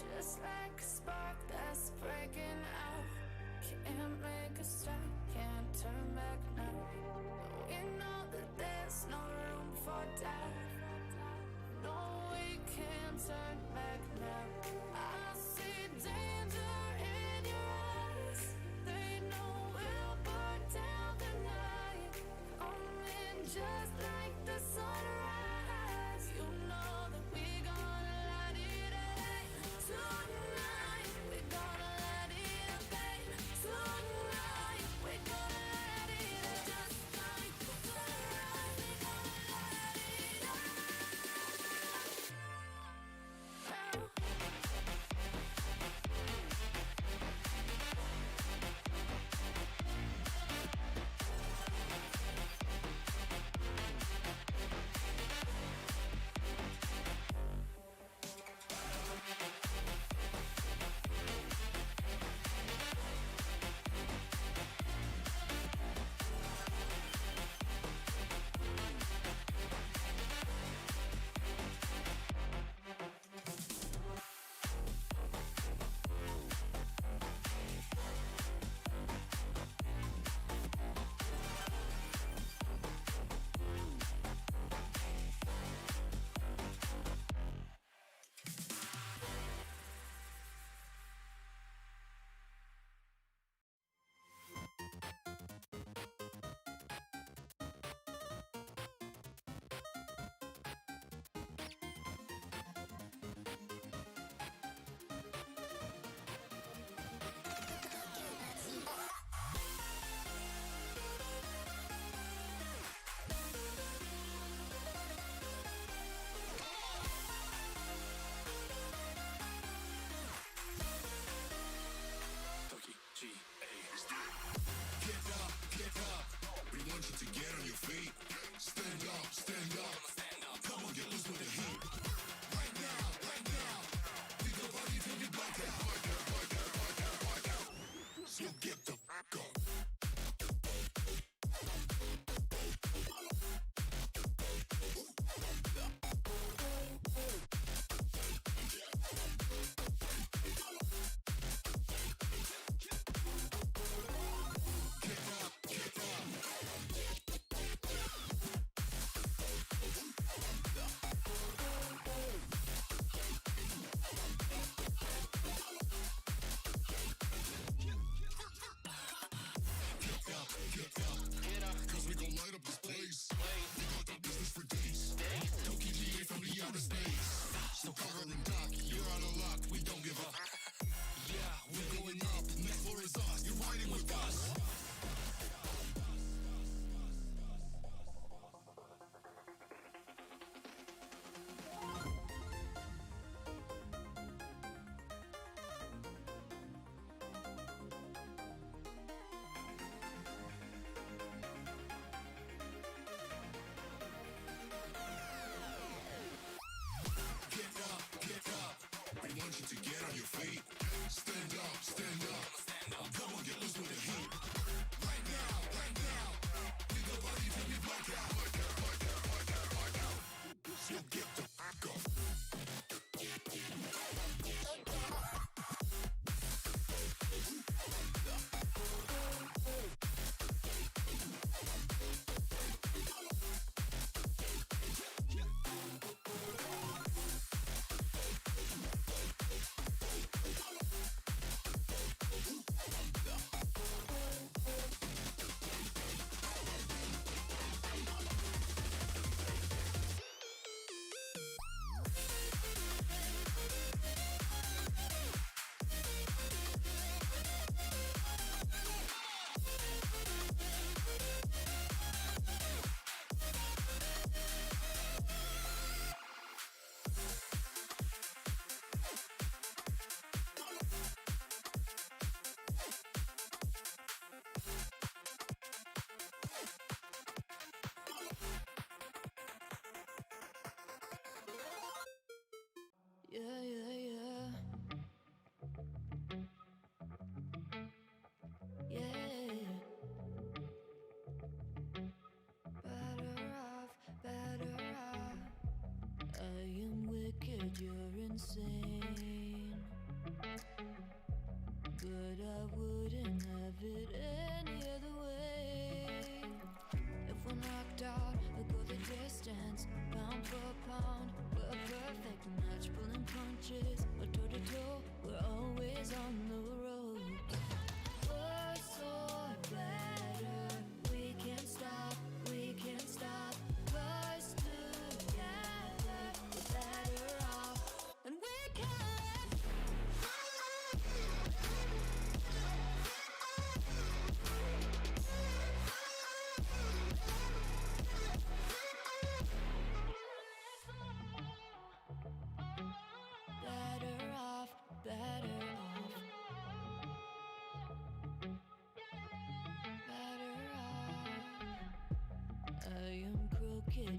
Just like a spark that's breaking out. Can't make a stop, can't turn back now. We know that there's no room for doubt. No, we can't turn back now. I see danger in your eyes. They know we'll burn down the night. Coming just like the sunrise. You know that we're gonna light it up. Tonight, we're gonna light it up, babe. Tonight, we're gonna light it up. Just like the sunrise, we're gonna light it up.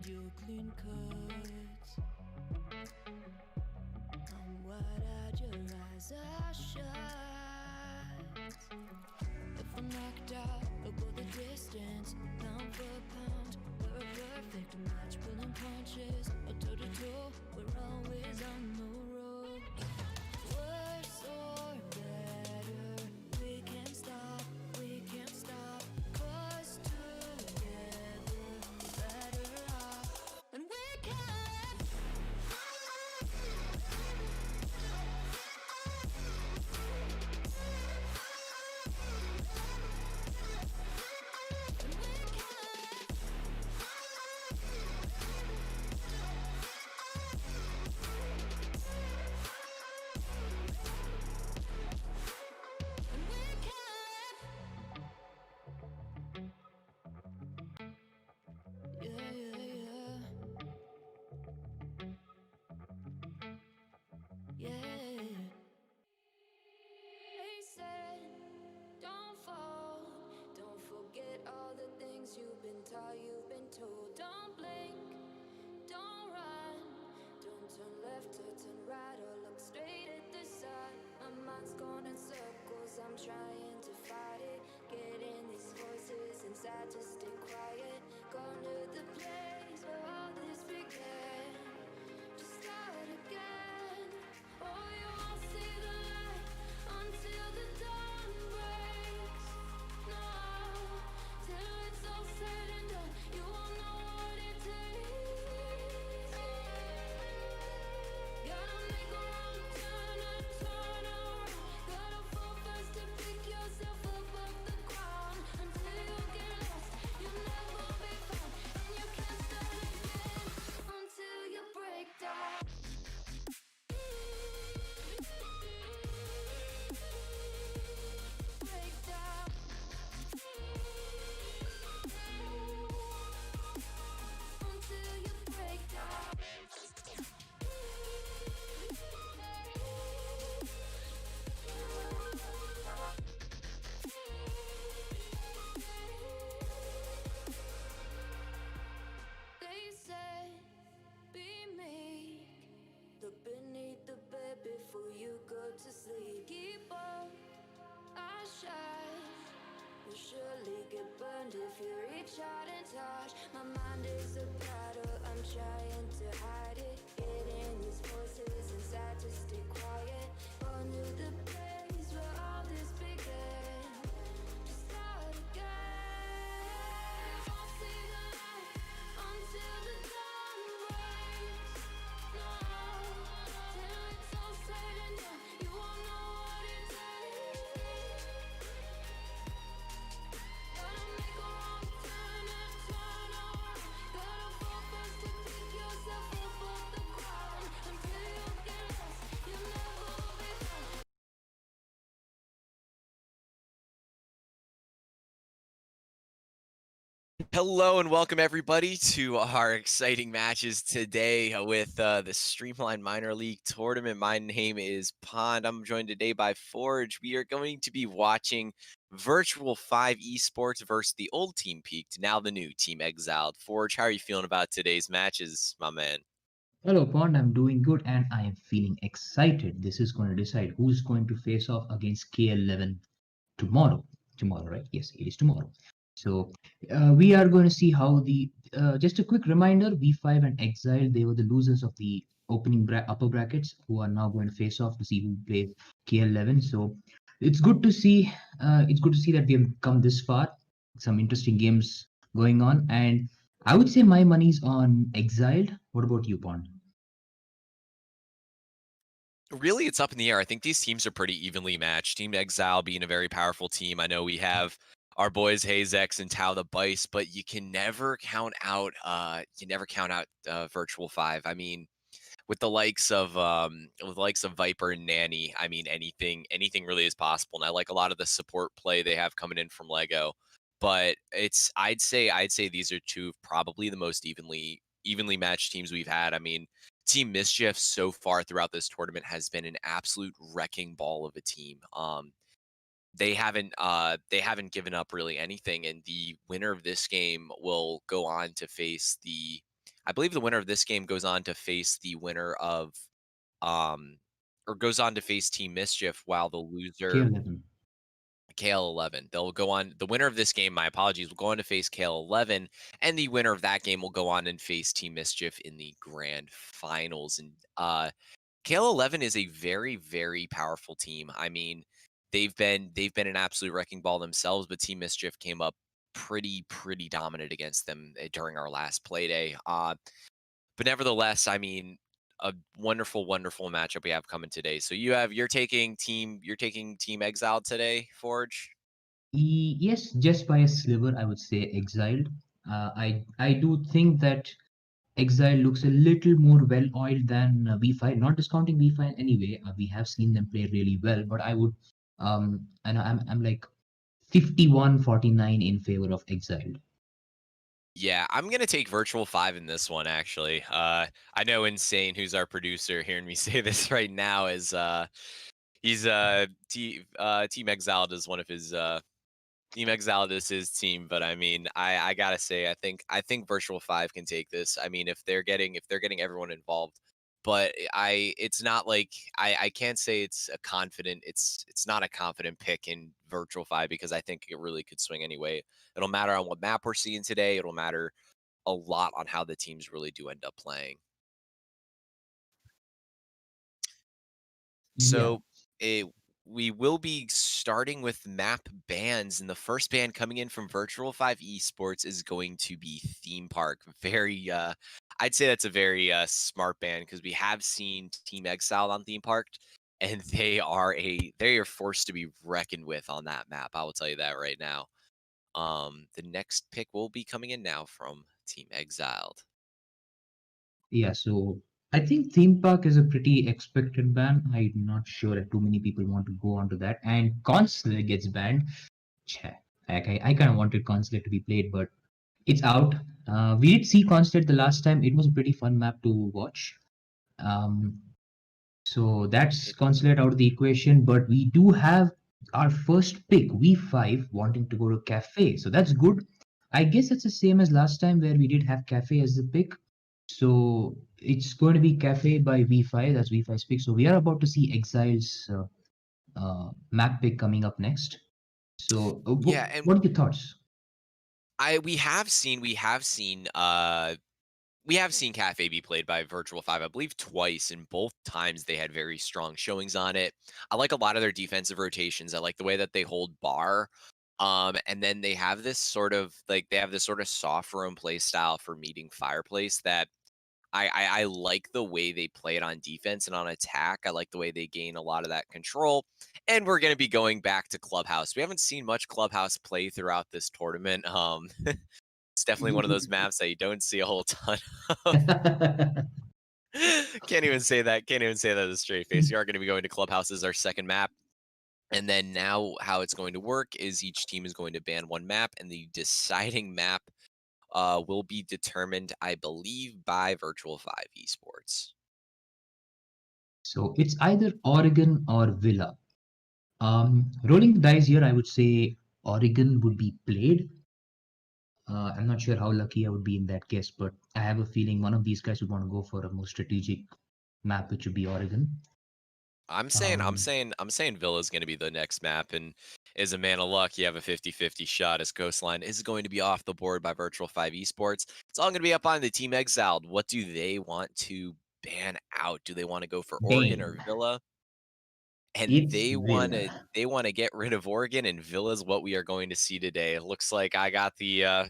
find your clean cuts. I'm wide-eyed, your eyes are shut. If we're knocked out, we'll go the distance. Pound for pound, we're a perfect match. Pulling punches, or toe-to-toe, we're always on the road. Worse or better, we can't stop, cause together better off. And we can They said, don't fall, don't forget all the things you've been taught, you've been told. Don't blink, don't run, don't turn left or turn right or look straight at the sun. My mind's going in circles, I'm trying to fight it. Getting these voices inside to stay quiet. Gone to the place where all this began. Just start again. Oh, you won't see the light until the dawn breaks. No, till it's all said and done, you won't know what it takes. Gotta make a wrong turn and turn around. Gotta fall fast to pick yourself up off the ground. Until you get lost, you'll never be found. And you can't start again until you break down. Break down. Until you break down. They said, be meek. Look beneath the bed before you go to sleep. Keep on, I shine. You'll surely get burned if you reach out and touch. My mind is a battle, I'm trying to hide it. Getting these voices inside to stay quiet. Gone to the place where all this began. Just start again. Won't see the light until the dawn breaks. No, till it's all said and done, you won't know what it takes. Gotta make a wrong turn and turn around. Gotta fall fast to pick yourself up off the ground. Until you get lost, you'll never be found. Hello and welcome everybody to our exciting matches today with the Streamline Minor League Tournament. My name is Pond. I'm joined today by Forge. We are going to be watching Virtual-5 Esports versus the old Team Peaked, now the new Team Exiled. Forge, how are you feeling about today's matches, my man? Hello, Pond. I'm doing good and I am feeling excited. This is going to decide who's going to face off against K11 tomorrow. Tomorrow, right? Yes, it is tomorrow. So we are going to see how just a quick reminder, V5 and Exile, they were the losers of the opening upper brackets who are now going to face off to see who plays K11. So it's good to see. It's good to see that we have come this far. Some interesting games going on, and I would say my money's on Exiled. What about you, Pond? Really, it's up in the air. I think these teams are pretty evenly matched. Team Exile being a very powerful team. I know we have our boys Hazex and Tau the Bice, but you can never count out Virtual-5. I mean, with the likes of Viper and Nanny, I mean anything really is possible. And I like a lot of the support play they have coming in from Lego. But I'd say these are two of probably the most evenly matched teams we've had. I mean, Team Mischief so far throughout this tournament has been an absolute wrecking ball of a team. They haven't given up really anything, and the winner of this game will go on to face the I believe the winner of this game goes on to face the winner of um or goes on to face Team Mischief, while the loser KL11. KL11. They'll go on, the winner of this game, my apologies, will go on to face KL11, and the winner of that game will go on and face Team Mischief in the grand finals. And KL11 is a very, very powerful team. I mean, they've been an absolute wrecking ball themselves, but Team Mischief came up pretty dominant against them during our last play day. But nevertheless, I mean, a wonderful matchup we have coming today. So you're taking Team Exiled today, Forge. Yes, just by a sliver, I would say Exiled. I do think that Exile looks a little more well oiled than V5. Not discounting V5 anyway. We have seen them play really well, but I would and I'm like 51-49 in favor of Exiled. Yeah, I'm gonna take Virtual-5 in this one actually. I know Insane, who's our producer, hearing me say this right now, is he's Team Exiled is one of his Team Exiled is his team, but I mean, I gotta say, I think Virtual-5 can take this. I mean, if they're getting everyone involved, but it's not like I can't say it's not a confident pick in Virtual-5, because I think it really could swing anyway. It'll matter on what map we're seeing today. It'll matter a lot on how the teams really do end up playing. Yeah, So it, we will be starting with map bans, and the first ban coming in from Virtual-5 Esports is going to be Theme Park. Very, I'd say that's a very smart ban, because we have seen Team Exile on Theme Park, and they are forced to be reckoned with on that map. I will tell you that right now. The next pick will be coming in now from Team Exiled. yeah. So I think theme park is a pretty expected ban. I'm not sure that too many people want to go onto that. And Consulate gets banned. Cheh. Like I kind of wanted Consulate to be played, but it's out. We did see Consulate the last time. It was a pretty fun map to watch. Um, So that's Consulate out of the equation, but we do have our first pick, V5, wanting to go to Cafe. So that's good. I guess it's the same as last time where we did have Cafe as the pick. So it's going to be Cafe by V5. That's V5's pick. So we are about to see Exile's map pick coming up next. So Yeah, and what are your thoughts? we have seen Cafe be played by Virtual-5, I believe twice, and both times they had very strong showings on it. I like a lot of their defensive rotations. I like the way that they hold bar. And then they have this sort of soft roam play style for meeting Fireplace that I like the way they play it on defense and on attack. I like the way they gain a lot of that control. And we're going to be going back to Clubhouse. We haven't seen much Clubhouse play throughout this tournament. It's definitely one of those maps that you don't see a whole ton of. Can't even say that. Can't even say that with a straight face. We are going to be going to Clubhouse as our second map. And then now how it's going to work is each team is going to ban one map, and the deciding map will be determined, I believe, by Virtual-5 Esports. So it's either Oregon or Villa. Rolling the dice here, I would say Oregon would be played. I'm not sure how lucky I would be in that case, but I have a feeling one of these guys would want to go for a more strategic map, which would be Oregon. I'm saying I'm saying I'm saying Villa's going to be the next map, and as a man of luck, you have a 50-50 shot as Coastline is going to be off the board by Virtual-5 Esports. It's all going to be up on the Team Exiled. What do they want to ban out? Do they want to go for Oregon or Bane. Villa? And It's they want to get rid of Oregon, and Villa's what we are going to see today. It looks like I got the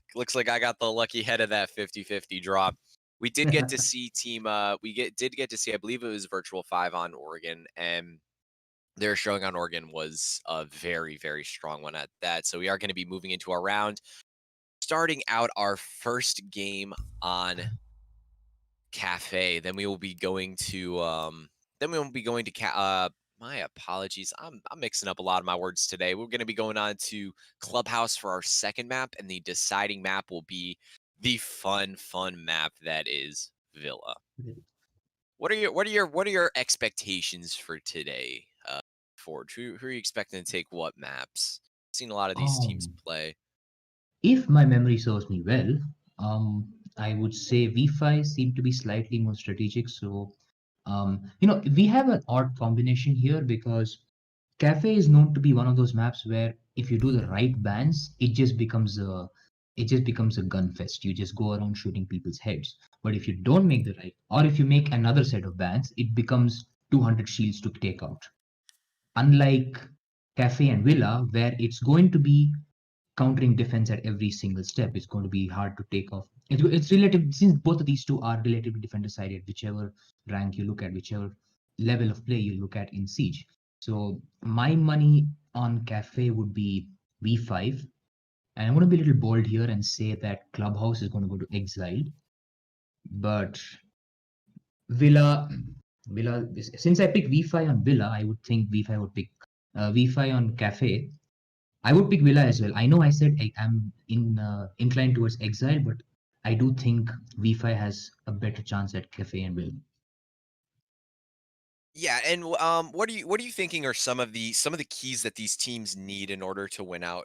lucky head of that 50-50 drop. We did get to see did get to see, I believe it was Virtual-5 on Oregon, and their showing on Oregon was a very strong one at that. So we are going to be moving into our round, starting out our first game on Cafe. Then we will be going to my apologies. I'm mixing up a lot of my words today. We're going to be going on to Clubhouse for our second map, and the deciding map will be the fun map that is Villa. What are your expectations for today, Forge? Who are you expecting to take what maps? Seen a lot of these teams um, play. if my memory serves me well, I would say V5 seem to be slightly more strategic. So, we have an odd combination here because Cafe is known to be one of those maps where if you do the right bans, it just becomes a gun fest. You just go around shooting people's heads. But if you don't make the right, or if you make another set of bans, it becomes 200 shields to take out. Unlike Cafe and Villa, where it's going to be countering defense at every single step. It's going to be hard to take off. It's relative, since both of these two are relatively defender sided, whichever rank you look at, whichever level of play you look at in Siege. So my money on Cafe would be V5. And I'm going to be a little bold here and say that Clubhouse is going to go to Exiled. But Villa, since I picked V5 on Villa, I would think V5 would pick V5 on Cafe. I would pick Villa as well. I know I said I'm inclined towards Exile, but I do think V5 has a better chance at Cafe and Villa. Yeah, and what are you thinking are some of the keys that these teams need in order to win out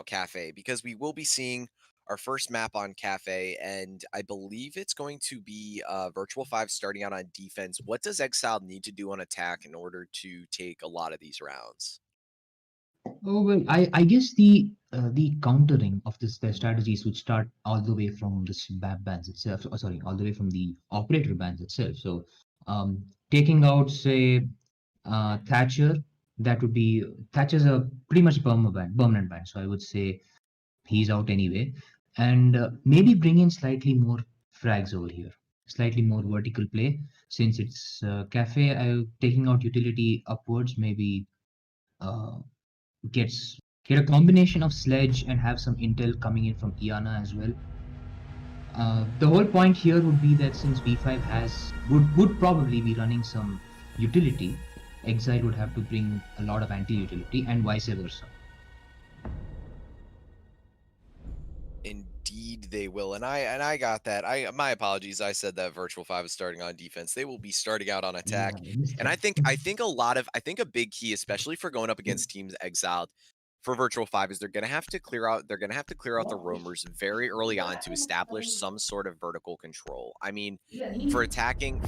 Cafe? Because we will be seeing our first map on Cafe, and I believe it's going to be Virtual-5 starting out on defense. What does Exiled need to do on attack in order to take a lot of these rounds? Oh well, I guess the countering of their strategies would start all the way from the SBAB bans itself. Sorry, all the way from the operator bans itself. So, taking out say Thatcher, that would be Thatcher's a pretty much permanent ban. So I would say he's out anyway, and maybe bring in slightly more frags over here, slightly more vertical play since it's Cafe. Taking out utility upwards maybe. Get a combination of Sledge and have some intel coming in from Iana as well. The whole point here would be that since V5 would probably be running some utility, Exile would have to bring a lot of anti-utility and vice versa. Indeed, they will, and I got that. My apologies. I said that Virtual-5 is starting on defense. They will be starting out on attack, and I think a big key, especially for going up against teams Exiled for Virtual-5, is they're going to have to clear out the roamers very early on to establish some sort of vertical control. I mean, for attacking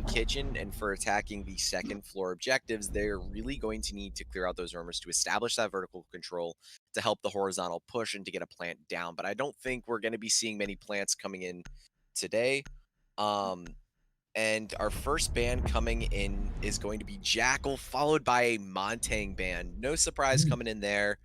kitchen and for attacking the second floor objectives, they're really going to need to clear out those roamers to establish that vertical control to help the horizontal push and to get a plant down. But I don't think we're going to be seeing many plants coming in today. And our first ban coming in is going to be Jackal, followed by a Montang ban. No surprise coming in there.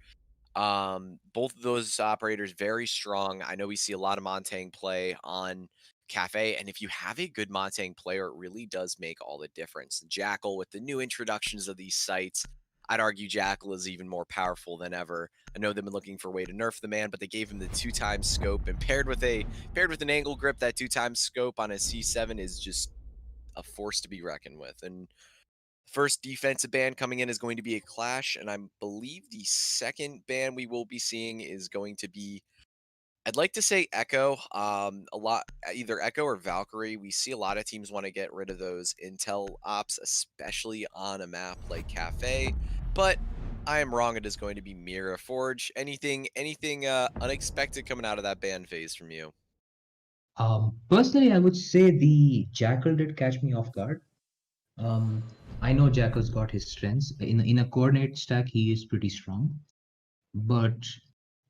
Both of those operators very strong. I know we see a lot of Montang play on Cafe, and if you have a good Montang player, it really does make all the difference. Jackal, with the new introductions of these sites, I'd argue Jackal is even more powerful than ever. I know they've been looking for a way to nerf the man, but they gave him the 2x scope, and paired with an angle grip, that 2x scope on a C7 is just a force to be reckoned with. And first defensive ban coming in is going to be a Clash, and I believe the second ban we will be seeing is going to be, I'd like to say Echo. Either Echo or Valkyrie. We see a lot of teams want to get rid of those intel ops, especially on a map like Cafe, but I am wrong. It is going to be Mira. Forge, anything unexpected coming out of that ban phase from you? Personally, I would say the Jackal did catch me off guard. I know Jackal's got his strengths. In a coordinate stack, he is pretty strong. But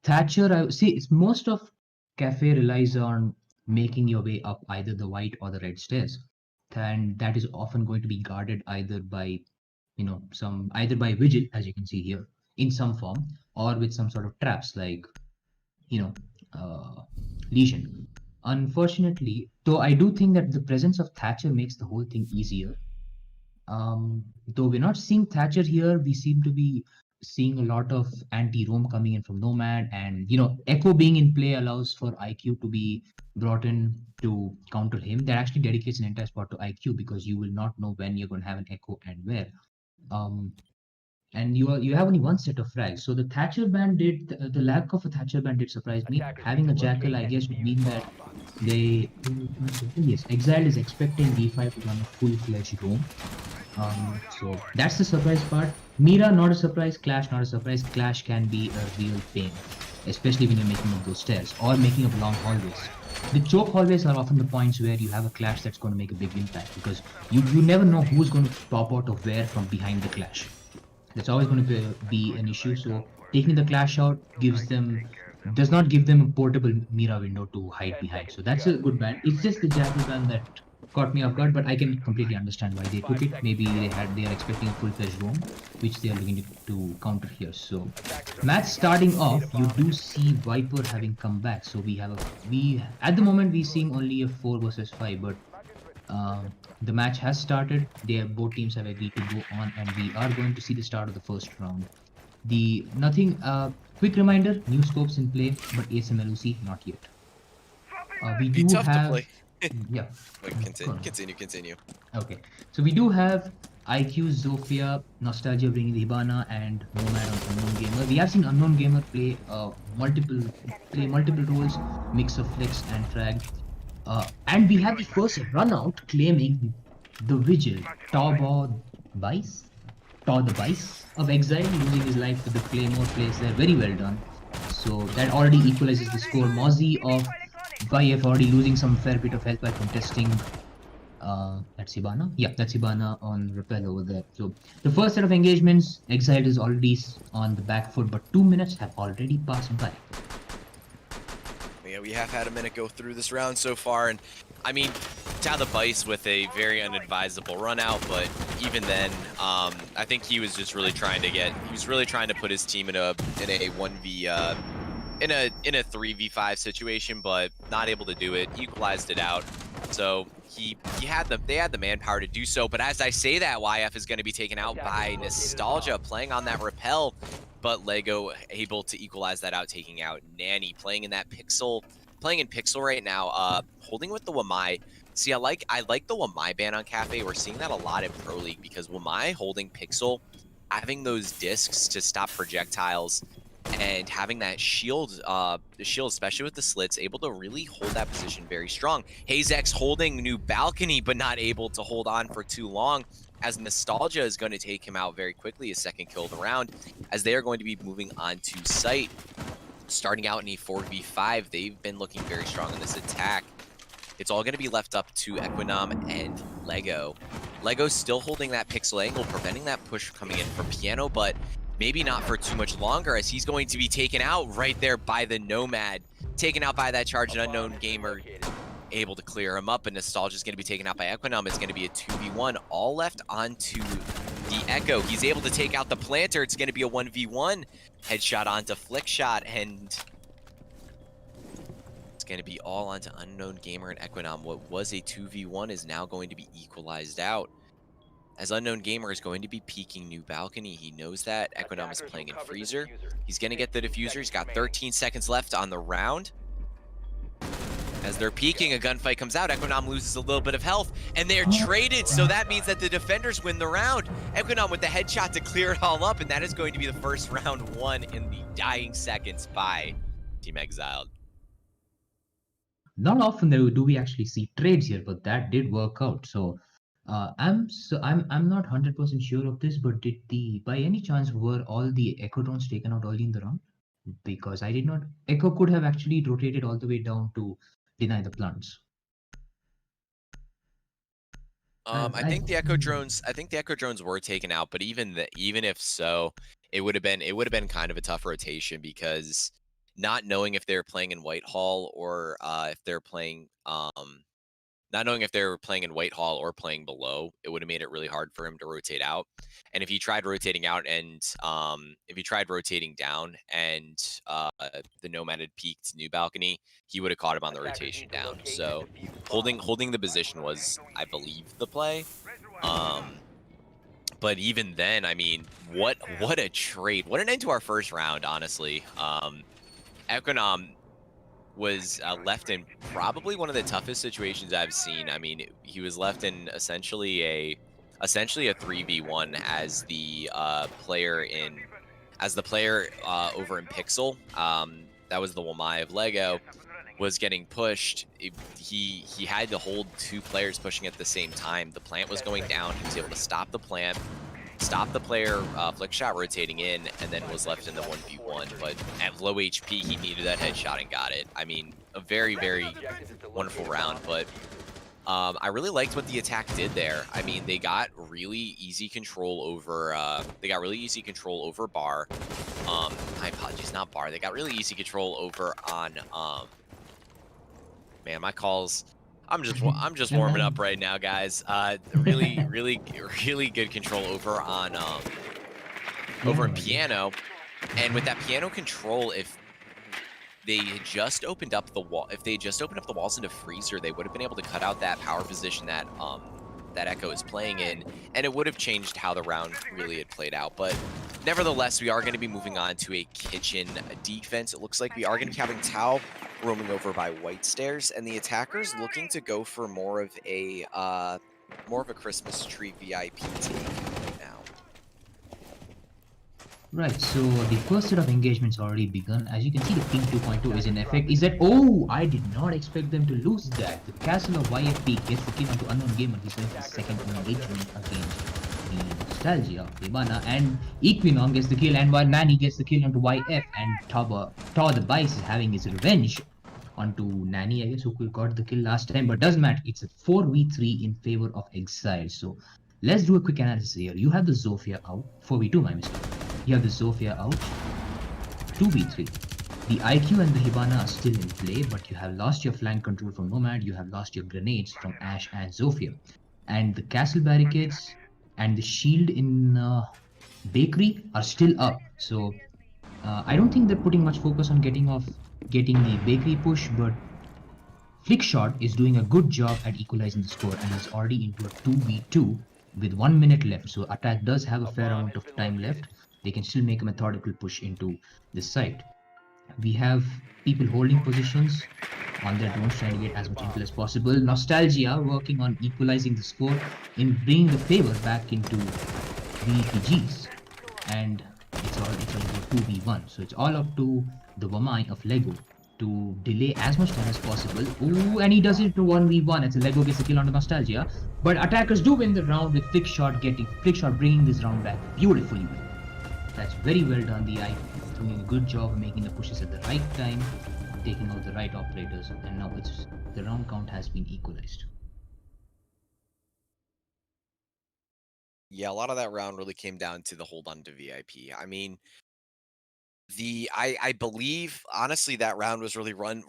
Thatcher, it's most of Cafe relies on making your way up either the white or the red stairs. And that is often going to be guarded either by Vigil, as you can see here, in some form, or with some sort of traps like, Legion. Unfortunately, though I do think that the presence of Thatcher makes the whole thing easier. Though we're not seeing Thatcher here, we seem to be seeing a lot of anti-roam coming in from Nomad, and Echo being in play allows for IQ to be brought in to counter him. That actually dedicates an entire spot to IQ because you will not know when you're going to have an Echo and where. And you have only one set of frags. So the Thatcher ban the lack of a Thatcher ban did surprise me. Having a Jackal, I guess, would mean that Exile is expecting V5 to run a full-fledged roam. So that's the surprise part. Mira, not a surprise. Clash, not a surprise. Clash can be a real pain. especially when you're making up those stairs or making up long hallways. The choke hallways are often the points where you have a clash that's going to make a big impact, because you never know who's going to pop out of where from behind the clash. That's always going to be an issue. So taking the clash out does not give them a portable Mira window to hide behind. So that's a good ban. It's just the Jackal ban that caught me off guard, but I can completely understand why they took it. Maybe they are expecting a full-fledged roam, which they are looking to counter here. So match starting off, you do see Viper having come back. So we at the moment we're seeing only a 4 versus 5, but the match has started. Both teams have agreed to go on, and we are going to see the start of the first round. Quick reminder: new scopes in play, but ASMLOC not yet. We do tough have. to play. Yeah. Wait, continue. Okay, so we do have IQ, Zofia, Nostalgia bringing the Hibana, and Nomad on Unknown Gamer. We have seen Unknown Gamer play multiple roles, mix of flex and frag. And we have the first run out claiming the Vigil, Tor the Vice of Exile, losing his life to the Claymore plays there. Very well done. So that already equalizes the score. Mozzie of YF already losing some fair bit of health by contesting. That's Hibana. Yeah, that's Hibana on Repel over there. So the first set of engagements, Exiled is already on the back foot, but 2 minutes have already passed by. Yeah, we have had a minute go through this round so far, and I mean, Tor the Vice with a very unadvisable run out, but even then, I think he was just really trying to put his team in a 1v in a 3v5 situation, but not able to do it. Equalized it out, so they had the manpower to do so. But as I say that, YF is going to be taken out by Nostalgia playing on that repel, but Lego able to equalize that out, taking out Nanny, playing in Pixel right now, holding with the Wamai. See, I like the Wamai ban on Cafe. We're seeing that a lot in Pro League because Wamai holding Pixel, having those discs to stop projectiles, and having that shield, the shield, especially with the slits, able to really hold that position very strong. Hazex holding new balcony, but not able to hold on for too long, as Nostalgia is going to take him out very quickly, his second kill of the round, as they are going to be moving on to site. Starting out in a 4v5, they've been looking very strong in this attack. It's all going to be left up to Equinom and Lego. Lego's still holding that pixel angle, preventing that push coming in from Piano, but maybe not for too much longer, as he's going to be taken out right there by the Nomad. Taken out by that charge, an Unknown Gamer able to clear him up, and Nostalgia's going to be taken out by Equinom. It's going to be a 2v1, all left onto the Echo. He's able to take out the planter. It's going to be a 1v1. Headshot onto Flickshot, and it's going to be all onto Unknown Gamer and Equinom. What was a 2v1 is now going to be equalized out, as Unknown Gamer is going to be peeking new balcony. He knows that. Equinom is playing in Freezer. He's going to get the diffuser. He's got 13 seconds left on the round. As they're peeking, a gunfight comes out. Equinom loses a little bit of health, and they're traded, so that means that the defenders win the round. Equinom with the headshot to clear it all up, and that is going to be the first round won in the dying seconds by Team Exiled. Not often do we actually see trades here, but that did work out. So I'm not 100% sure of this, but by any chance were all the Echo drones taken out early in the round? Because I did not. Echo could have actually rotated all the way down to deny the plants. I think the Echo drones were taken out, but even if so, it would have been kind of a tough rotation, because not knowing if they're playing in Whitehall or if they're playing not knowing if they were playing in Whitehall or playing below, it would have made it really hard for him to rotate out. And if he tried rotating out and if he tried rotating down and the Nomad had peaked new balcony, he would have caught him on the rotation down. So holding the position was, I believe, the play. But even then, I mean, what a trade. What an end to our first round, honestly. Equinom was left in probably one of the toughest situations I've seen. I mean, he was left in essentially a 3v1 as the player over in Pixel. That was the Wamai of Lego, was getting pushed. He had to hold two players pushing at the same time. The plant was going down. He was able to stop the plant, stopped the player Flickshot rotating in, and then was left in the 1v1. But at low HP, he needed that headshot and got it. I mean, a very, very wonderful round. But I really liked what the attack did there. I mean, they got really easy control over. Bar. My apologies, not Bar. They got really easy control over on. Man, my calls. I'm just warming up right now, guys. Really, really, really good control over on over in piano, and with that piano control, if they had just opened up the wall, if they just opened up the walls into freezer, they would have been able to cut out that power position that that Echo is playing in, and it would have changed how the round really had played out. But nevertheless, we are going to be moving on to a kitchen defense. It looks like we are going to be having Tao roaming over by White Stairs, and the attackers looking to go for more of a Christmas tree VIP take right now. Right, so the first set of engagements already begun. As you can see, the ping 2.2 is in effect. Is that... Oh, I did not expect them to lose that. The castle of YFP gets the kill onto Unknown Gamer. He's going for the second engagement against the Nostalgia of Ivana. And Equinom gets the kill, and while Nani gets the kill onto YF, and Tor the Bice is having his revenge onto Nani, I guess, who got the kill last time. But doesn't matter. It's a 4v3 in favor of Exiled. So let's do a quick analysis here. You have the Zofia out. 4v2, my mistake. You have the Zofia out, 2v3. The IQ and the Hibana are still in play, but you have lost your flank control from Nomad, you have lost your grenades from Ash and Zofia. And the castle barricades and the shield in Bakery are still up. So I don't think they're putting much focus on getting the Bakery push, but Flickshot is doing a good job at equalizing the score and is already into a 2v2 with 1 minute left. So attack does have a fair amount of time left. They can still make a methodical push into this site. We have people holding positions on their drones, trying to get as much intel as possible. Nostalgia working on equalizing the score in bringing the favor back into VPGs. And it's all about 2v1. So it's all up to the Wamai of Lego to delay as much time as possible. Ooh, and he does it to 1v1 as Lego gets a kill onto Nostalgia. But attackers do win the round with Flickshot bringing this round back beautifully. That's very well done. The AI doing a good job of making the pushes at the right time, taking out the right operators, and now the round count has been equalized. Yeah, a lot of that round really came down to the hold on to VIP. I mean, I believe honestly that round was really won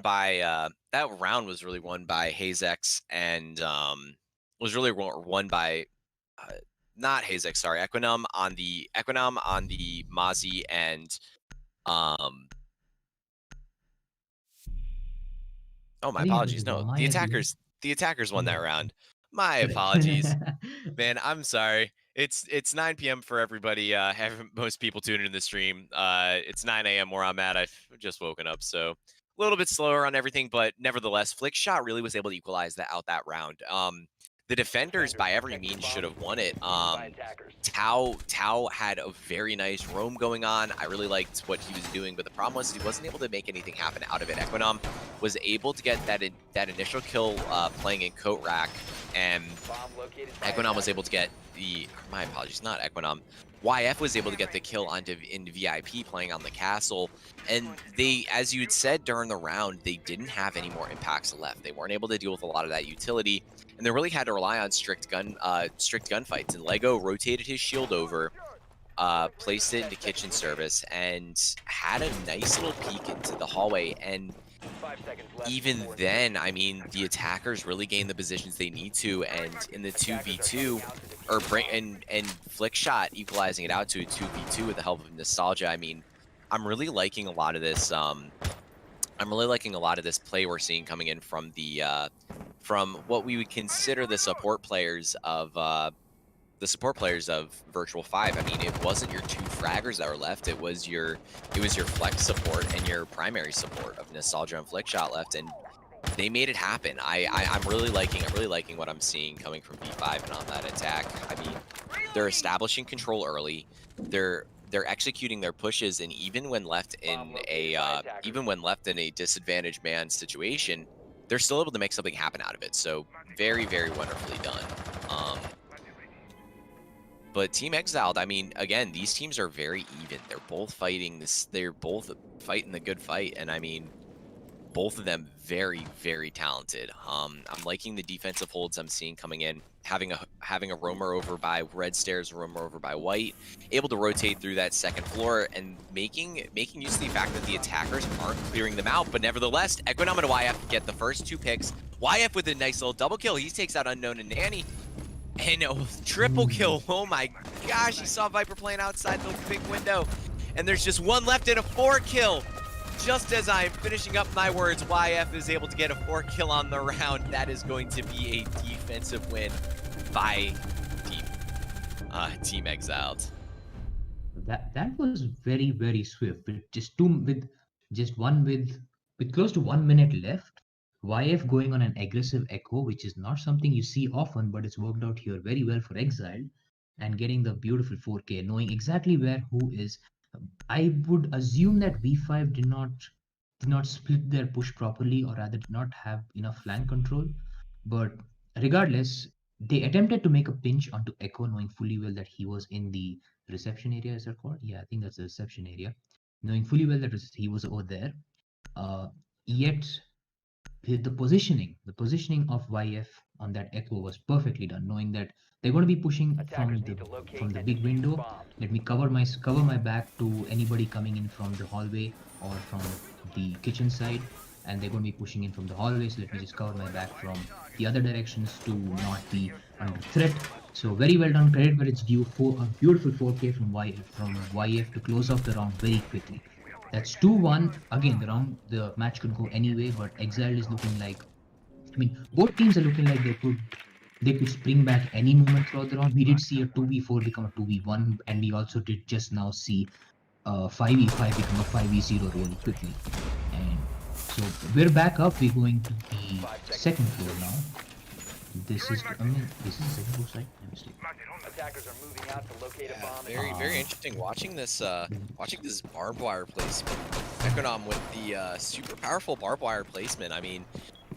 by Hazex, and was really won by not Hazex, sorry, Equinum on the Mozzie, and oh, my apologies. No, the attackers won that round. My apologies. Man, I'm sorry. It's 9 p.m. for everybody. Most people tuning in the stream. It's 9 a.m. where I'm at. I've just woken up, so a little bit slower on everything, but nevertheless, Flickshot really was able to equalize out that round. The defenders, by every means, should have won it. Tao had a very nice roam going on. I really liked what he was doing, but the problem was he wasn't able to make anything happen out of it. Equinom was able to get that initial kill playing in Coat Rack, and Equinom was able to get my apologies, not Equinom. YF was able to get the kill in VIP playing on the castle, and they, as you had said during the round, they didn't have any more impacts left. They weren't able to deal with a lot of that utility, and they really had to rely on strict gunfights. And Lego rotated his shield over, placed it into kitchen service, and had a nice little peek into the hallway. And even then, I mean, the attackers really gained the positions they need to, and in the 2v2, and Flickshot equalizing it out to a 2v2 with the help of Nostalgia. I mean, I'm really liking a lot of this. I'm really liking a lot of this play we're seeing coming in from from what we would consider the support players of Virtual-5. I mean, it wasn't your two fraggers that were left. It was your flex support and your primary support of Nostalgia and Flickshot left, and they made it happen. I'm really liking what I'm seeing coming from V5 and on that attack. I mean, they're establishing control early. They're executing their pushes, and even when left in a disadvantaged man situation, they're still able to make something happen out of it. So very, very wonderfully done. But Team Exiled, I mean, again, these teams are very even. They're both fighting this. They're both fighting the good fight, and I mean, both of them very, very talented. I'm liking the defensive holds I'm seeing coming in. Having a roamer over by red stairs, a roamer over by white, able to rotate through that second floor and making use of the fact that the attackers aren't clearing them out. But nevertheless, Equinum and YF get the first 2 picks. YF with a nice little double kill. He takes out Unknown and Nanny. And a triple kill. Oh my gosh, he saw Viper playing outside the big window. And there's just one left and a 4 kill. Just as I'm finishing up my words, YF is able to get a 4 kill on the round. That is going to be a defensive win by Team Exiled. That was very, very swift. With close to 1 minute left, YF going on an aggressive echo, which is not something you see often, but it's worked out here very well for Exiled, and getting the beautiful 4K, knowing exactly where who is. I would assume that V5 did not split their push properly, or rather did not have enough flank control. But regardless, they attempted to make a pinch onto Echo, knowing fully well that he was in the reception area. Is that called? Yeah, I think that's the reception area. Knowing fully well that he was over there. Yet the positioning of YF on that echo was perfectly done, knowing that they're going to be pushing from the big window. Let me cover my back to anybody coming in from the hallway or from the kitchen side, and they're going to be pushing in from the hallway. So let me just cover my back from the other directions to not be under threat. So very well done. Credit where it's due. A beautiful 4K from YF to close off the round very quickly. That's 2-1. Again, the match could go anyway, but Exiled is looking like, I mean, both teams are looking like they could spring back any moment throughout the round. We did see a 2v4 become a 2v1, and we also did just now see 5v5 become a 5v0 really quickly. And so we're back up. We're going to the second floor now. This is the second floor side. Attackers are moving out to locate a bomb. Very interesting watching this barbed wire placement. Econom with the super powerful barbed wire placement. I mean,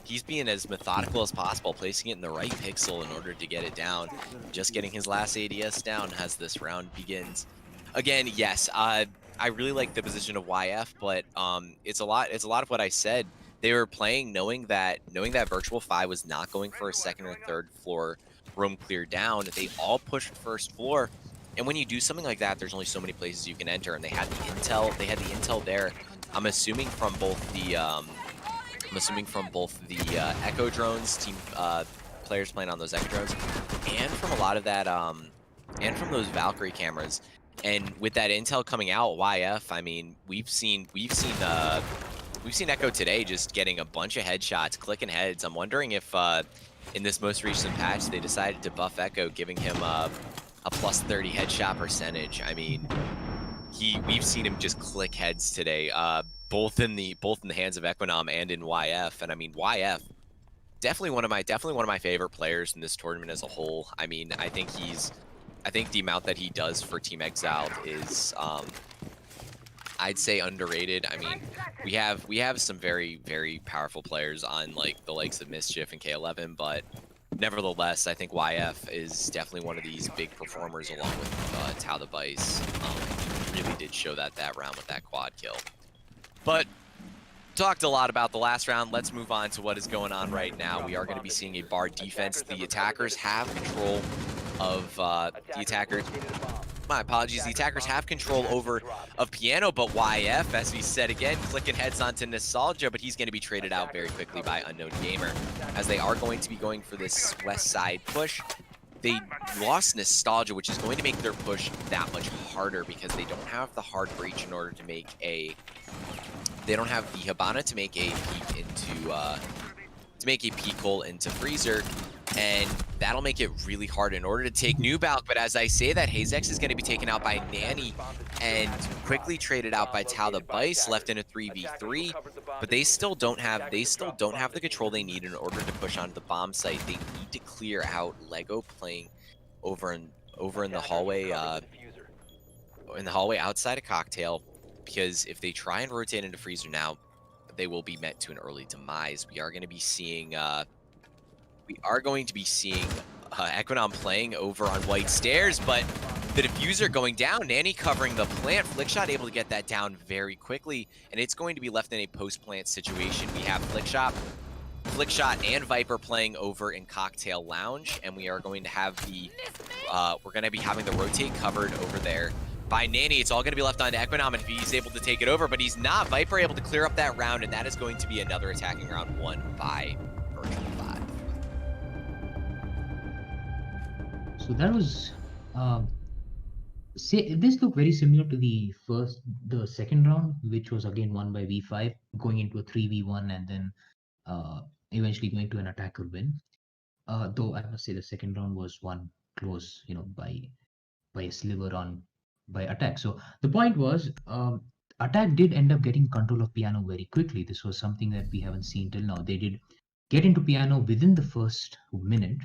he's being as methodical as possible, placing it in the right pixel in order to get it down. Just getting his last ADS down as this round begins. Again, yes, I really like the position of YF, but it's a lot of what I said. They were playing knowing that Virtual-5 was not going for a second or third floor room clear down. They all pushed first floor, and when you do something like that, there's only so many places you can enter, and they had the intel there. I'm assuming from both the Echo drones, team players playing on those Echo drones, and from a lot of that and from those Valkyrie cameras. And with that intel coming out, YF, I mean, we've seen Echo today just getting a bunch of headshots, clicking heads. I'm wondering if in this most recent patch they decided to buff Echo, giving him a plus 30 headshot percentage. I mean, we've seen him just click heads today, both in the hands of Equinom and in YF. And I mean, YF, definitely one of my favorite players in this tournament as a whole. I mean, I think the amount that he does for Team Exiled is I'd say underrated. I mean, we have some very, very powerful players on like the likes of Mischief and K11, but nevertheless, I think YF is definitely one of these big performers along with Tao the Vice. He really did show that round with that quad kill. But talked a lot about the last round. Let's move on to what is going on right now. We are going to be seeing a bar defense. The attackers have control of the attackers. My apologies. The attackers have control of Piano, but YF, as we said again, clicking heads onto Nostalgia, but he's going to be traded out very quickly by Unknown Gamer, as they are going to be going for this west side push. They lost Nostalgia, which is going to make their push that much harder because they don't have the hard breach in order to make a. They don't have the Hibana to make a peek hole into Freezer. And that'll make it really hard in order to take Nubalk. But as I say that, Hazex is going to be taken out by Nanny and quickly traded out by Tao the Bice, left in a 3v3. But they still don't have the control they need in order to push onto the bomb site. They need to clear out Lego playing over in the hallway outside of Cocktail, because if they try and rotate into Freezer now, they will be met to an early demise. We are going to be seeing Equinom playing over on white stairs, but the diffuser going down. Nanny covering the plant. Flickshot able to get that down very quickly, and it's going to be left in a post-plant situation. We have Flickshot and Viper playing over in Cocktail Lounge, and we are going to have the we're going to be having the rotate covered over there by Nanny. It's all going to be left on to Equinom if he's able to take it over, but he's not. Viper able to clear up that round, and that is going to be another attacking round won by Virtual-5. So that was this looked very similar to the second round, which was again won by V5, going into a 3v1 and then eventually going to an attacker win. Though I must say the second round was won close, by a sliver by attack. So the point was, attack did end up getting control of piano very quickly. This was something that we haven't seen till now. They did get into piano within the first minute,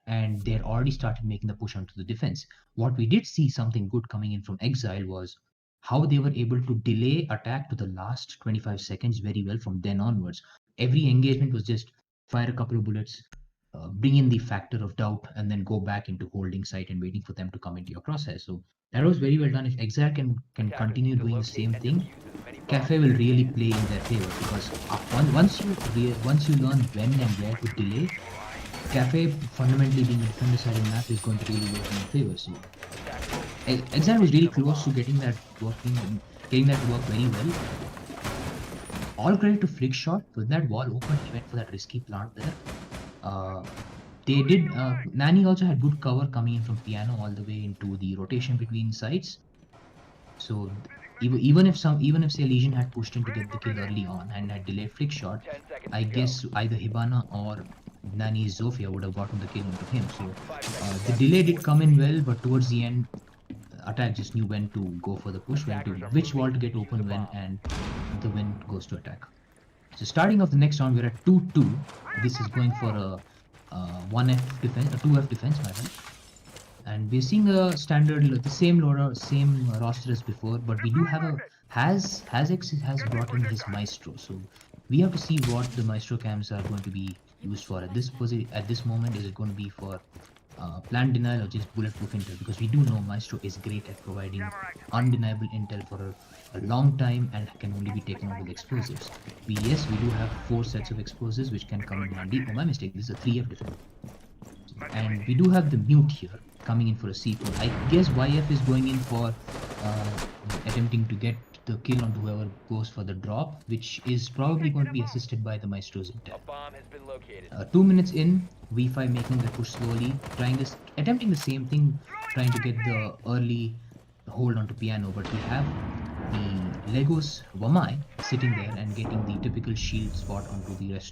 and they had already started making the push onto the defense. What we did see something good coming in from Exiled was how they were able to delay attack to the last 25 seconds very well from then onwards. Every engagement was just fire a couple of bullets, bring in the factor of doubt, and then go back into holding site and waiting for them to come into your crosshair. So that was very well done. If Exiled can continue doing the same thing, Cafe will really play in their favor, because once you learn when and where to delay, Cafe, fundamentally being a defender-sided map, is going to really work in your favor. So Exiled was really close to getting that to work very well. All credit to Flickshot. With that wall open, he went for that risky plant there. They did. Nanny also had good cover coming in from piano all the way into the rotation between sides. So even if say Legion had pushed in to get the kill early on and had delayed Flickshot, I guess either Hibana or Nanny's Zofia would have gotten the kill onto him. So the delay did come in well, but towards the end, attack just knew when to go for the push, which wall to get open when, and the win goes to attack. So starting off the next round, we're at 2-2. This is going for a 1F defense, a 2F defense, my bad. And we're seeing a standard, the same loader, same roster as before, but we do have Hazex has brought in his Maestro, so we have to see what the Maestro cams are going to be used for at this moment. Is it going to be for plant denial or just bulletproof intel? Because we do know Maestro is great at providing undeniable intel for a long time and can only be taken out with explosives. We do have 4 sets of explosives which can come in handy. Oh, my mistake, this is a 3F defense. And we do have the mute here coming in for a C4. I guess YF is going in for attempting to get the kill onto whoever goes for the drop, which is probably going to be assisted by the Maestro's intel. 2 minutes in, V5 making the push slowly, attempting the same thing, trying to get the early hold onto piano, but we have the Legos Wamai sitting there and getting the typical shield spot onto the rest